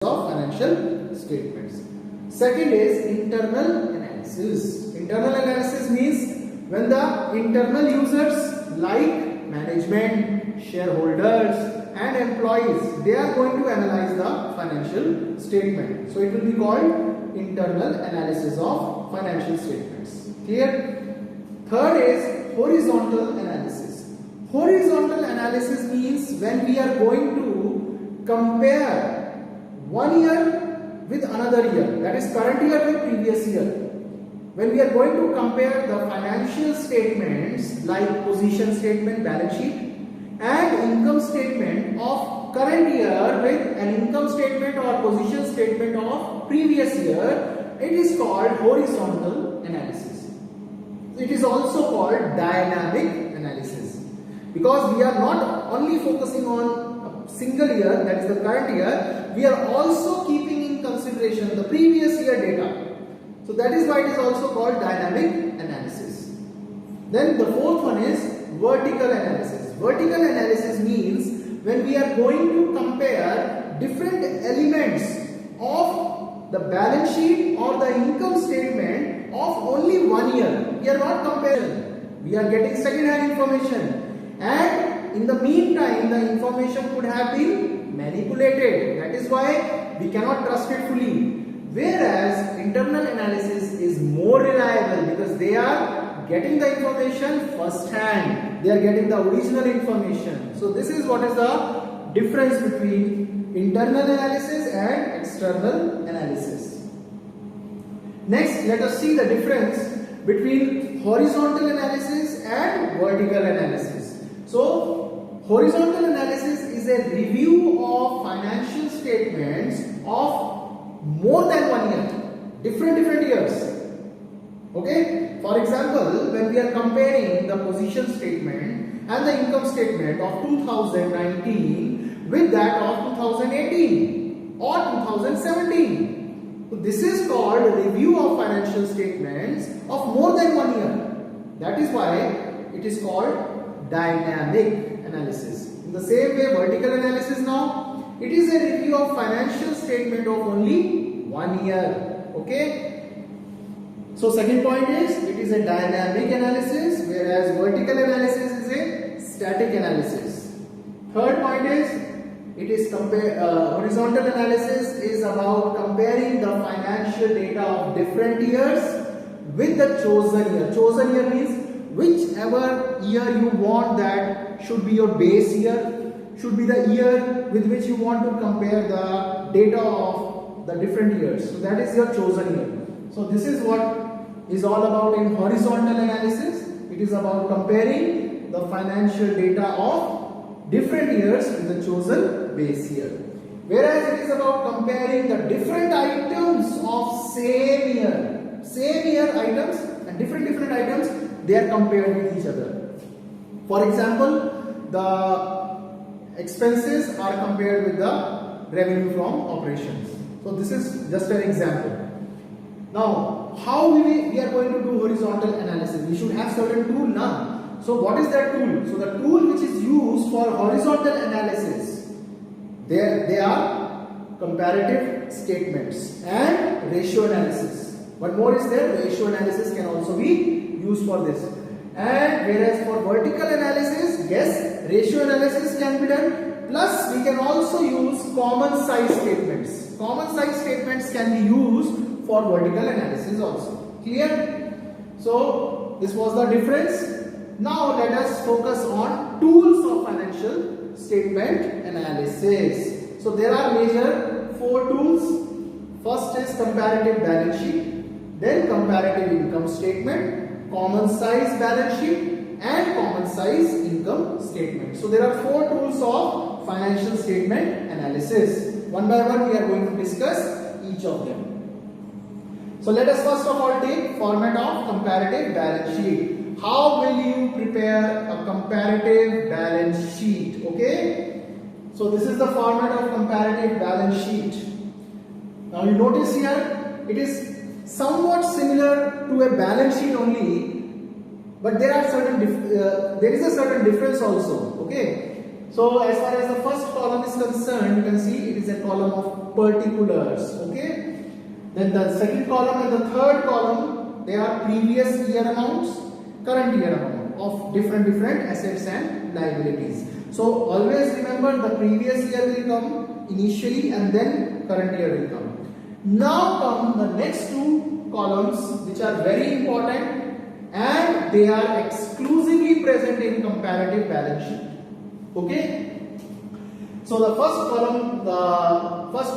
of financial statements. Second is internal analysis. Internal analysis means when the internal users like management, shareholders and employees, they are going to analyze the financial statement. So it will be called internal analysis of financial statements. Clear? Third is horizontal analysis. Horizontal analysis means when we are going to compare one year with another year, that is current year with previous year. When we are going to compare the financial statements like position statement, balance sheet and income statement of current year with an income statement or position statement of previous year, it is called horizontal analysis. It is also called dynamic analysis because we are not only focusing on a single year, that is the current year, we are also keeping in consideration the previous year data. So that is why it is also called dynamic analysis. Then the fourth one is vertical analysis. Vertical analysis means when we are going to compare different elements of the balance sheet or the income statement of only 1 year. We are not comparing. We are getting second-hand information, and in the meantime the information could have been manipulated. That is why we cannot trust it fully. Whereas internal analysis is more reliable because they are getting the information first hand. They are getting the original information. So this is what is the difference between internal analysis and external analysis. Next, let us see the difference between horizontal analysis and vertical analysis. So horizontal analysis is a review of financial statements of more than 1 year, different years. Okay, for example, when we are comparing the position statement and the income statement of 2019 with that of 2018 or 2017, so this is called review of financial statements of more than 1 year. That is why it is called dynamic analysis. In the same way, vertical analysis now, it is a review of financial statement of only 1 year. Okay. So second point is it is a dynamic analysis, whereas vertical analysis is a static analysis. Third point is it is horizontal analysis is about comparing the financial data of different years with the chosen year. Chosen year means whichever year you want that should be your base year, should be the year with which you want to compare the data of the different years. So that is your chosen year. So this is what is all about in horizontal analysis. It is about comparing the financial data of different years with the chosen base year. Whereas it is about comparing the different items of same year items and different items, they are compared with each other. For example, the expenses are compared with the revenue from operations. So this is just an example. Now, how we are going to do horizontal analysis? We should have certain tool now. So what is that tool? So the tool which is used for horizontal analysis, they are comparative statements and ratio analysis. One more is there, ratio analysis can also be used for this. And whereas for vertical analysis, yes, ratio analysis can be done. Plus, we can also use common size statements. Common size statements can be used for vertical analysis also. Clear? So, this was the difference. Now, let us focus on tools of financial statement analysis. So, there are major 4 tools. First is comparative balance sheet, then comparative income statement, common size balance sheet and common size income statement. So there are 4 tools of financial statement analysis. One by one we are going to discuss each of them. So let us first of all take format of comparative balance sheet. How will you prepare a comparative balance sheet? Okay. So this is the format of comparative balance sheet. Now you notice here it is somewhat similar to a balance sheet only, but there are certain there is a certain difference also. Okay, So as far as the first column is concerned, you can see it is a column of particulars. Okay. Then the second column and the third column, they are previous year amounts, current year amount of different assets and liabilities. So always remember the previous year will come initially and then current year will come. Now come the next two columns which are very important and they are exclusively present in comparative balance sheet. Okay. So the first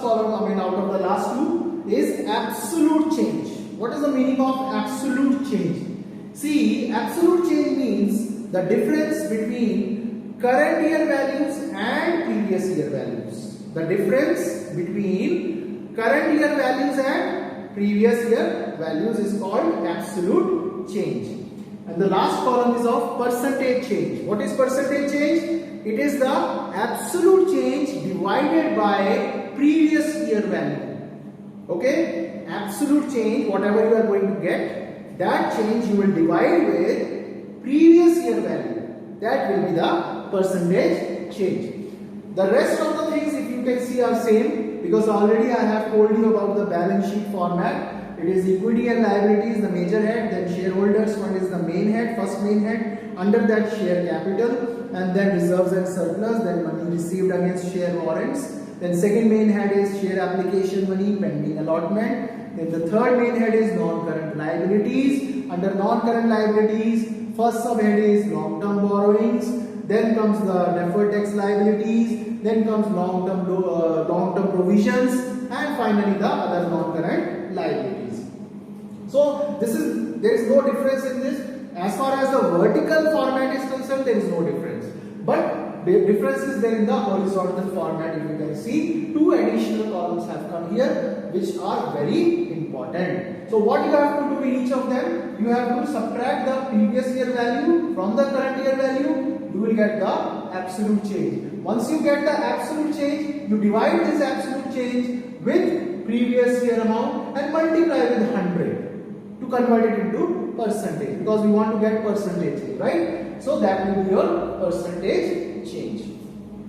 column out of the last two is absolute change. What is the meaning of absolute change? See, absolute change means the difference between current year values and previous year values. The difference between current year values and previous year values is called absolute change. And the last column is of percentage change. What is percentage change? It is the absolute change divided by previous year value. Okay? Absolute change, whatever you are going to get, that change you will divide with previous year value. That will be the percentage change. The rest of the things, if you can see, are same, because already I have told you about the balance sheet format. It is equity and liabilities, the major head, then shareholders fund is the main head, first main head, under that share capital, and then reserves and surplus, then money received against share warrants. Then second main head is share application money pending allotment. Then the third main head is non-current liabilities. Under non-current liabilities, first subhead is long-term borrowings. Then comes the deferred tax liabilities. Then comes long-term provisions, and finally the other non-current liabilities. So there is no difference in this. As far as the vertical format is concerned, there is no difference. But the difference is there in the horizontal format. If you can see, two additional columns have come here, which are very important. So what you have to do in each of them, you have to subtract the previous year value from the current year value. You will get the absolute change. Once you get the absolute change, you divide this absolute change with previous year amount and multiply with 100 to convert it into percentage, because we want to get percentage, right? So that will be your percentage change.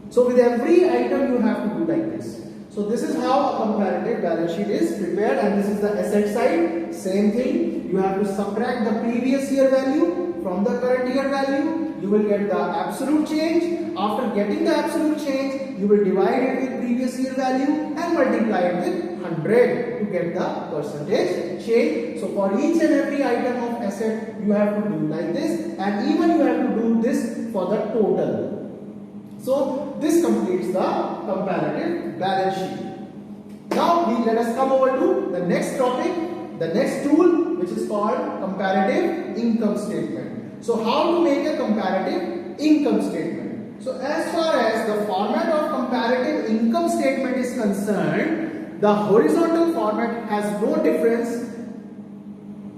So with every item you have to do like this. So this is how a comparative balance sheet is prepared, and this is the asset side. Same thing, you have to subtract the previous year value from the current year value. You will get the absolute change. After getting the absolute change, you will divide it with previous year value and multiply it with 100 to get the percentage change. So for each and every item of asset, you have to do like this, and even you have to do this for the total. So this completes the comparative balance sheet. Now let us come over to the next topic, the next tool, which is called comparative income statement. So how to make a comparative income statement? So as far as the format of comparative income statement is concerned, the horizontal format has no difference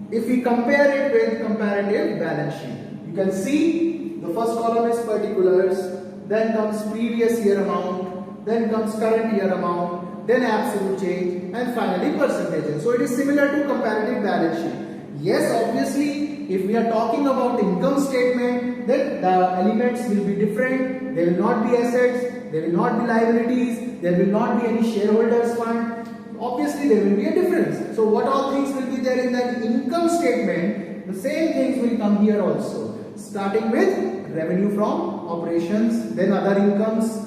if we compare it with comparative balance sheet. You can see the first column is particulars, then comes previous year amount, then comes current year amount, then absolute change, and finally percentages. So it is similar to comparative balance sheet. Yes, obviously, if we are talking about income statement, then the elements will be different. There will not be assets, there will not be liabilities, there will not be any shareholders fund. Obviously, there will be a difference. So what all things will be there in the income statement? The same things will come here also. Starting with revenue from operations, then other incomes,